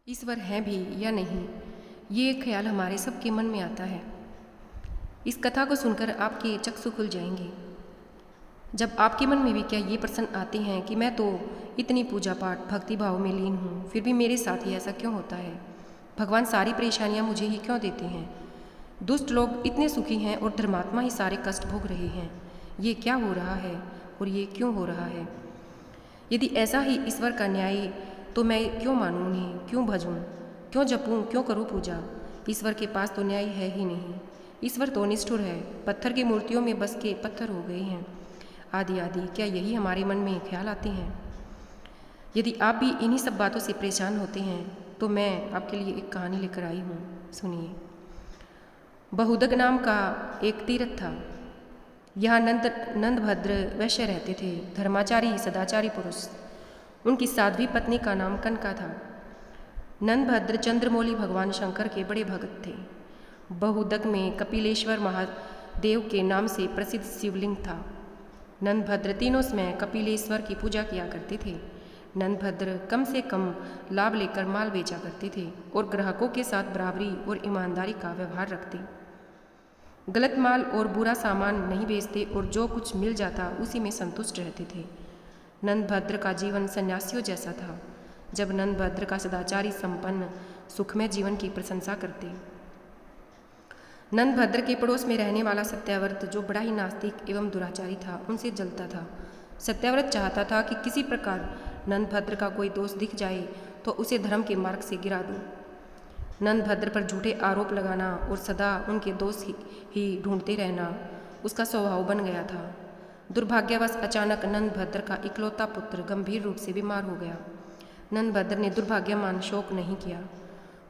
ईश्वर है भी या नहीं, ये ख्याल हमारे सबके मन में आता है। इस कथा को सुनकर आपके चक्षु खुल जाएंगे। जब आपके मन में भी क्या ये प्रश्न आते हैं कि मैं तो इतनी पूजा पाठ भक्ति भाव में लीन हूँ, फिर भी मेरे साथ ही ऐसा क्यों होता है? भगवान सारी परेशानियाँ मुझे ही क्यों देते हैं? दुष्ट लोग इतने सुखी हैं और धर्मात्मा ही सारे कष्ट भोग रहे हैं। ये क्या हो रहा है और ये क्यों हो रहा है? यदि ऐसा ही ईश्वर का न्याय, तो मैं क्यों मानूं उन्हें, क्यों भजूं, क्यों जपूं, क्यों करूं पूजा? ईश्वर के पास तो न्याय है ही नहीं। ईश्वर तो निष्ठुर है, पत्थर की मूर्तियों में बस के पत्थर हो गए हैं। आदि आदि क्या यही हमारे मन में ख्याल आते हैं? यदि आप भी इन्हीं सब बातों से परेशान होते हैं तो मैं आपके लिए एक कहानी लेकर आई हूँ, सुनिए। बहुदक नाम का एक तीर्थ था। यहाँ नंदभद्र वैश्य रहते थे, धर्माचारी सदाचारी पुरुष। उनकी साध्वी पत्नी का नाम कनका था। नंदभद्र चंद्रमौली भगवान शंकर के बड़े भक्त थे। बहुदक में कपिलेश्वर महादेव के नाम से प्रसिद्ध शिवलिंग था। नंदभद्र तीनों समय कपिलेश्वर की पूजा किया करते थे। नंदभद्र कम से कम लाभ लेकर माल बेचा करते थे और ग्राहकों के साथ बराबरी और ईमानदारी का व्यवहार रखते। गलत माल और बुरा सामान नहीं बेचते और जो कुछ मिल जाता उसी में संतुष्ट रहते थे। नंदभद्र का जीवन सन्यासियों जैसा था। जब नंदभद्र का सदाचारी संपन्न सुखमय जीवन की प्रशंसा करते। नंदभद्र के पड़ोस में रहने वाला सत्याव्रत, जो बड़ा ही नास्तिक एवं दुराचारी था, उनसे जलता था। सत्याव्रत चाहता था कि किसी प्रकार नंदभद्र का कोई दोष दिख जाए तो उसे धर्म के मार्ग से गिरा दूं। नंदभद्र पर झूठे आरोप लगाना और सदा उनके दोष ही ढूंढते रहना उसका स्वभाव बन गया था। दुर्भाग्यवश अचानक नंदभद्र का इकलौता पुत्र गंभीर रूप से बीमार हो गया। नंदभद्र ने दुर्भाग्यमान शोक नहीं किया।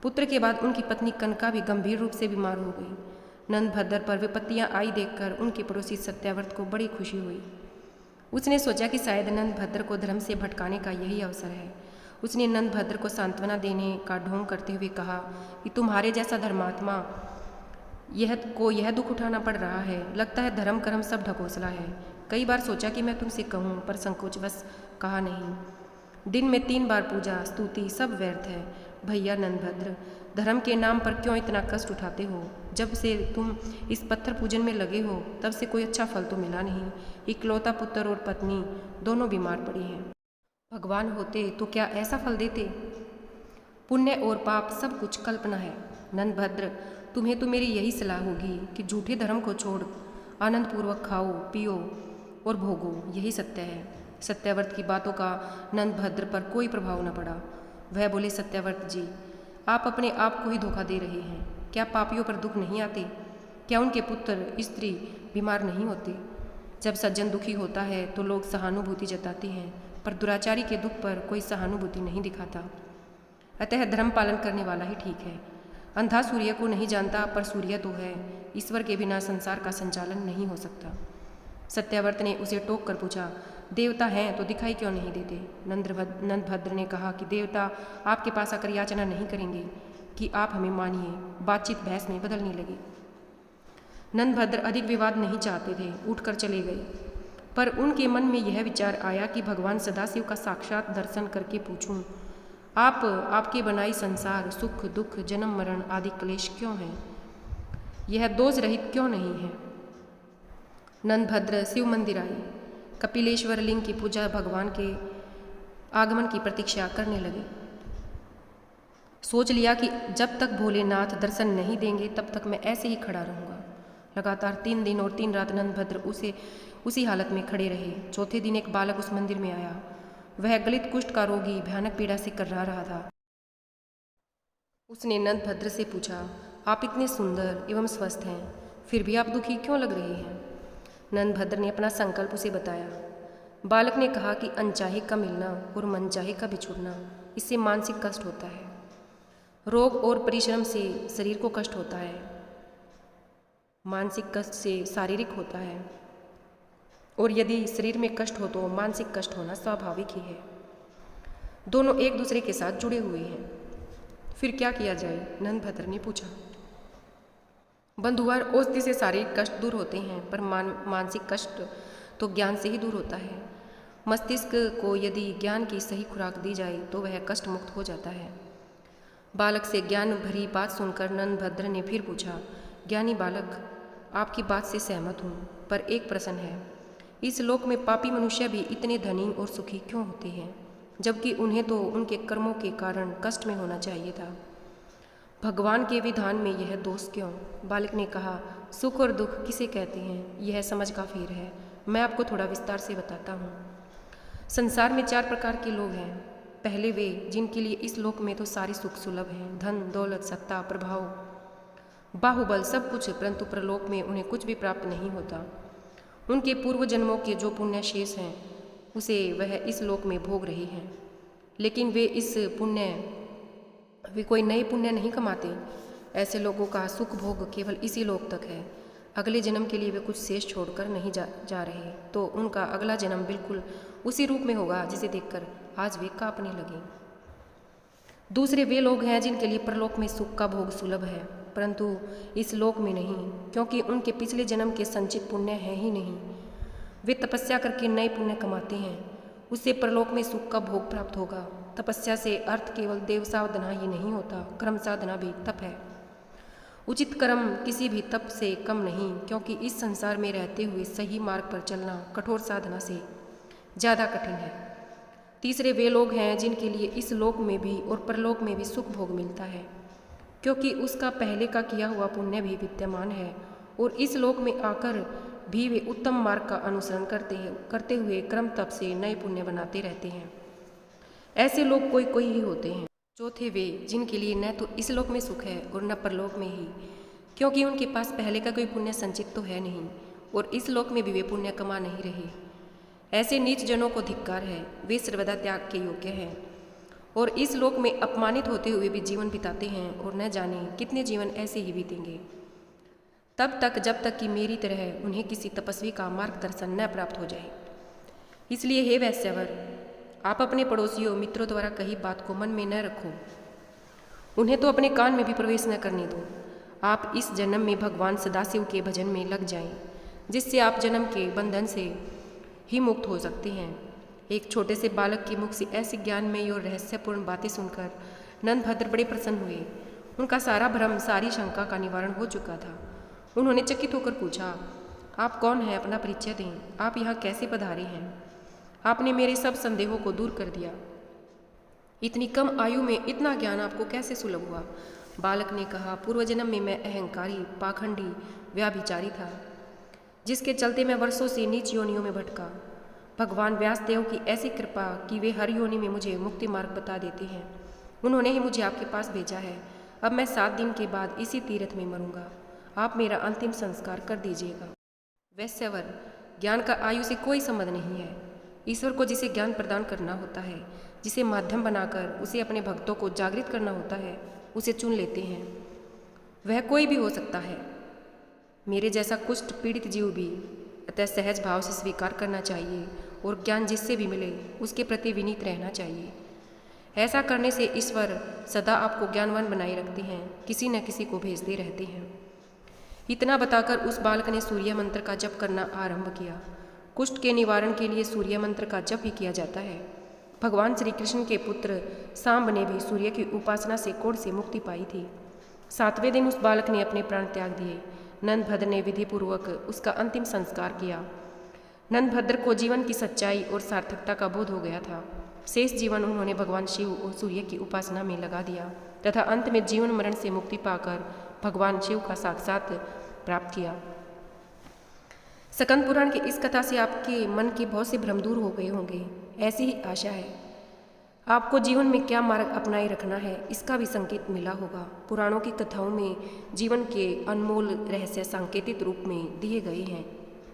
पुत्र के बाद उनकी पत्नी कनका भी गंभीर रूप से बीमार हो गई। नंदभद्र पर विपत्तियां आई देखकर उनके पड़ोसी सत्याव्रत को बड़ी खुशी हुई। उसने सोचा कि शायद नंदभद्र को धर्म से भटकाने का यही अवसर है। उसने नंदभद्र को सांत्वना देने का ढोंग करते हुए कहा कि तुम्हारे जैसा धर्मात्मा यह दुख उठाना पड़ रहा है। लगता है धर्म कर्म सब ढकोसला है। कई बार सोचा कि मैं तुमसे कहूँ, पर संकोचवश कहा नहीं। दिन में 3 बार पूजा स्तुति सब व्यर्थ है। भैया नंदभद्र, धर्म के नाम पर क्यों इतना कष्ट उठाते हो? जब से तुम इस पत्थर पूजन में लगे हो तब से कोई अच्छा फल तो मिला नहीं। इकलौता पुत्र और पत्नी दोनों बीमार पड़ी हैं। भगवान होते तो क्या ऐसा फल देते? पुण्य और पाप सब कुछ कल्पना है। नंदभद्र, तुम्हें तो मेरी यही सलाह होगी कि झूठे धर्म को छोड़ आनंदपूर्वक खाओ पियो और भोगो, यही सत्य है। सत्याव्रत की बातों का नंदभद्र पर कोई प्रभाव न पड़ा। वह बोले, सत्याव्रत जी, आप अपने आप को ही धोखा दे रहे हैं। क्या पापियों पर दुख नहीं आते? क्या उनके पुत्र स्त्री बीमार नहीं होते? जब सज्जन दुखी होता है तो लोग सहानुभूति जताते हैं, पर दुराचारी के दुख पर कोई सहानुभूति नहीं दिखाता। अतः धर्म पालन करने वाला ही ठीक है। अंधा सूर्य को नहीं जानता, पर सूर्य तो है। ईश्वर के बिना संसार का संचालन नहीं हो सकता। सत्याव्रत ने उसे टोक कर पूछा, देवता हैं तो दिखाई क्यों नहीं देते? नंदभद्र ने कहा कि देवता आपके पास आकर याचना नहीं करेंगे कि आप हमें मानिए। बातचीत बहस में बदलने लगी। नंदभद्र अधिक विवाद नहीं चाहते थे, उठकर चले गए। पर उनके मन में यह विचार आया कि भगवान सदाशिव का साक्षात दर्शन करके पूछूं, आपके बनाई संसार सुख दुख जन्म मरण आदि क्लेश क्यों है? यह दोष रहित क्यों नहीं है? नंदभद्र शिव मंदिर आए। कपिलेश्वर लिंग की पूजा, भगवान के आगमन की प्रतीक्षा करने लगे। सोच लिया कि जब तक भोलेनाथ दर्शन नहीं देंगे तब तक मैं ऐसे ही खड़ा रहूंगा। लगातार 3 दिन और 3 रात नंदभद्र उसी हालत में खड़े रहे। चौथे दिन एक बालक उस मंदिर में आया। वह गलित कुष्ठ का रोगी भयानक पीड़ा से कर्रा रहा था। उसने नंदभद्र से पूछा, आप इतने सुंदर एवं स्वस्थ हैं, फिर भी आप दुखी क्यों लग रहे हैं? नंदभद्र ने अपना संकल्प उसे बताया। बालक ने कहा कि अनचाहे का मिलना और मनचाहे का बिछुड़ना, इससे मानसिक कष्ट होता है। रोग और परिश्रम से शरीर को कष्ट होता है, मानसिक कष्ट से शारीरिक होता है, और यदि शरीर में कष्ट हो तो मानसिक कष्ट होना स्वाभाविक ही है। दोनों एक दूसरे के साथ जुड़े हुए हैं। फिर क्या किया जाए? नंदभद्र ने पूछा। बंधुवर, औषधि से शारीरिक कष्ट दूर होते हैं, पर मानसिक कष्ट तो ज्ञान से ही दूर होता है। मस्तिष्क को यदि ज्ञान की सही खुराक दी जाए तो वह कष्ट मुक्त हो जाता है। बालक से ज्ञान भरी बात सुनकर नंदभद्र ने फिर पूछा, ज्ञानी बालक, आपकी बात से सहमत हूँ, पर एक प्रश्न है। इस लोक में पापी मनुष्य भी इतने धनी और सुखी क्यों होते हैं, जबकि उन्हें तो उनके कर्मों के कारण कष्ट में होना चाहिए था। भगवान के विधान में यह दोष क्यों? बालक ने कहा, सुख और दुख किसे कहते हैं, यह समझ का फेर है। मैं आपको थोड़ा विस्तार से बताता हूँ। संसार में 4 प्रकार के लोग हैं। पहले वे जिनके लिए इस लोक में तो सारी सुख सुलभ हैं, धन दौलत सत्ता प्रभाव बाहुबल सब कुछ, परंतु परलोक में उन्हें कुछ भी प्राप्त नहीं होता। उनके पूर्व जन्मों के जो पुण्य शेष हैं उसे वह इस लोक में भोग रहे हैं, लेकिन वे कोई नए पुण्य नहीं कमाते। ऐसे लोगों का सुख भोग केवल इसी लोक तक है। अगले जन्म के लिए वे कुछ शेष छोड़कर नहीं जा रहे, तो उनका अगला जन्म बिल्कुल उसी रूप में होगा जिसे देखकर आज वे कांपने लगे। दूसरे वे लोग हैं जिनके लिए परलोक में सुख का भोग सुलभ है, परंतु इस लोक में नहीं, क्योंकि उनके पिछले जन्म के संचित पुण्य है ही नहीं। वे तपस्या करके नए पुण्य कमाते हैं, उससे परलोक में सुख का भोग प्राप्त होगा। तपस्या से अर्थ केवल देव साधना ही नहीं होता, कर्म साधना भी तप है। उचित कर्म किसी भी तप से कम नहीं, क्योंकि इस संसार में रहते हुए सही मार्ग पर चलना कठोर साधना से ज़्यादा कठिन है। तीसरे वे लोग हैं जिनके लिए इस लोक में भी और परलोक में भी सुख भोग मिलता है, क्योंकि उसका पहले का किया हुआ पुण्य भी विद्यमान है, और इस लोक में आकर भी वे उत्तम मार्ग का अनुसरण करते हुए क्रम तप से नए पुण्य बनाते रहते हैं। ऐसे लोग कोई ही होते हैं। चौथे वे जिनके लिए न तो इस लोक में सुख है और न परलोक में ही, क्योंकि उनके पास पहले का कोई पुण्य संचित तो है नहीं, और इस लोक में भी वे पुण्य कमा नहीं रहे। ऐसे नीच जनों को धिक्कार है, वे सर्वदा त्याग के योग्य हैं, और इस लोक में अपमानित होते हुए भी जीवन बिताते हैं, और न जाने कितने जीवन ऐसे ही बीतेंगे, तब तक जब तक कि मेरी तरह उन्हें किसी तपस्वी का मार्गदर्शन न प्राप्त हो जाए। इसलिए हे वैश्यवर, आप अपने पड़ोसियों मित्रों द्वारा कही बात को मन में न रखो, उन्हें तो अपने कान में भी प्रवेश न करने दो। आप इस जन्म में भगवान सदाशिव के भजन में लग जाएं, जिससे आप जन्म के बंधन से ही मुक्त हो सकते हैं। एक छोटे से बालक के मुख से ऐसी ज्ञानमयी और रहस्यपूर्ण बातें सुनकर नंदभद्र बड़े प्रसन्न हुए। उनका सारा भ्रम, सारी शंका का निवारण हो चुका था। उन्होंने चकित होकर पूछा, आप कौन हैं, अपना परिचय दें, आप यहाँ कैसे पधारे हैं? आपने मेरे सब संदेहों को दूर कर दिया। इतनी कम आयु में इतना ज्ञान आपको कैसे सुलभ हुआ? बालक ने कहा, पूर्व जन्म में मैं अहंकारी, पाखंडी, व्याभिचारी था, जिसके चलते मैं वर्षों से नीच योनियों में भटका। भगवान व्यासदेव की ऐसी कृपा कि वे हर योनि में मुझे मुक्ति मार्ग बता देते हैं। उन्होंने ही मुझे आपके पास भेजा है। अब मैं 7 दिन के बाद इसी तीर्थ में मरूंगा। आप मेरा अंतिम संस्कार कर दीजिएगा। वैश्यवर, ज्ञान का आयु से कोई संबंध नहीं है। ईश्वर को जिसे ज्ञान प्रदान करना होता है, जिसे माध्यम बनाकर उसे अपने भक्तों को जागृत करना होता है, उसे चुन लेते हैं। वह कोई भी हो सकता है, मेरे जैसा कुष्ठ पीड़ित जीव भी। अतः सहज भाव से स्वीकार करना चाहिए, और ज्ञान जिससे भी मिले उसके प्रति विनीत रहना चाहिए। ऐसा करने से ईश्वर सदा आपको ज्ञानवान बनाए रखते हैं, किसी न किसी को भेजते रहते हैं। इतना बताकर उस बालक ने सूर्य मंत्र का जप करना आरंभ किया। कुष्ठ के निवारण के लिए सूर्य मंत्र का जप ही किया जाता है। भगवान श्री कृष्ण के पुत्र सांब ने भी सूर्य की उपासना से कोढ़ से मुक्ति पाई थी। 7वें दिन उस बालक ने अपने प्राण त्याग दिए। नंदभद्र ने विधिपूर्वक उसका अंतिम संस्कार किया। नंदभद्र को जीवन की सच्चाई और सार्थकता का बोध हो गया था। शेष जीवन उन्होंने भगवान शिव और सूर्य की उपासना में लगा दिया तथा अंत में जीवन मरण से मुक्ति पाकर भगवान शिव का साक्षात प्राप्त किया। स्कंद पुराण की इस कथा से आपके मन के बहुत से भ्रम दूर हो गए होंगे, ऐसी ही आशा है। आपको जीवन में क्या मार्ग अपनाए रखना है, इसका भी संकेत मिला होगा। पुराणों की कथाओं में जीवन के अनमोल रहस्य सांकेतिक रूप में दिए गए हैं।